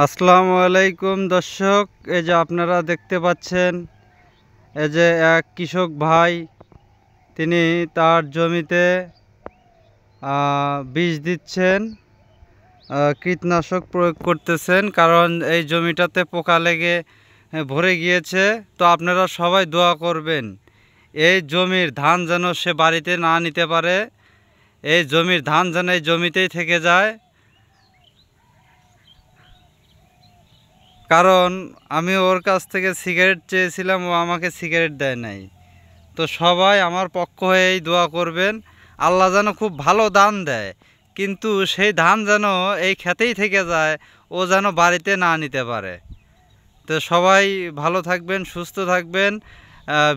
আসসালামু আলাইকুম দর্শক, এই যে আপনারা দেখতে পাচ্ছেন, এই যে এক কৃষক ভাই তিনি তার জমিতে বীজ দিচ্ছেন, কীটনাশক প্রয়োগ করতেছেন, কারণ এই জমিটাতে পোকা লেগে ভরে গিয়েছে। তো আপনারা সবাই দোয়া করবেন এই জমির ধান যেন সে বাড়িতে না নিতে পারে, এই জমির ধান যেন এই জমিতেই থেকে যায়। কারণ আমি ওর কাছ থেকে সিগারেট চেয়েছিলাম, ও আমাকে সিগারেট দেয় নাই। তো সবাই আমার পক্ষ হয়েই দোয়া করবেন, আল্লাহ যেন খুব ভালো ধান দেয়, কিন্তু সেই ধান যেন এই খেতেই থেকে যায়, ও যেন বাড়িতে না নিতে পারে। তো সবাই ভালো থাকবেন, সুস্থ থাকবেন।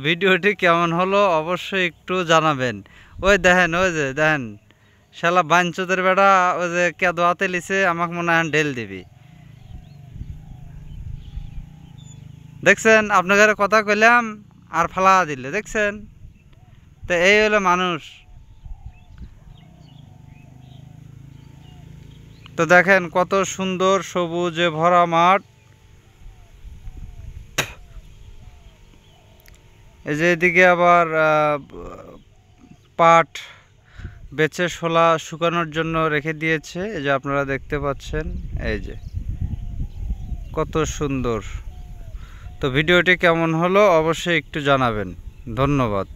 ভিডিওটি কেমন হলো অবশ্যই একটু জানাবেন। ওই দেখেন, ওই যে দেখেন, শালা বাঞ্চোদের বেড়া, ওই যে কে দোয়াতে লিছে, আমাকে মনে হয় ঢেল দিবি। দেখছেন, আপনাদের কথা কইলাম আর ফালা দিলে, দেখছেন? তো এই হলো মানুষ। তো দেখেন কত সুন্দর সবুজে ভরা মাঠ। এই যে এদিকে আবার পাট বেচে শোলা শুকানোর জন্য রেখে দিয়েছে, এই যে আপনারা দেখতে পাচ্ছেন, এই যে কত সুন্দর। তো ভিডিওটি কেমন হলো অবশ্যই একটু জানাবেন। ধন্যবাদ।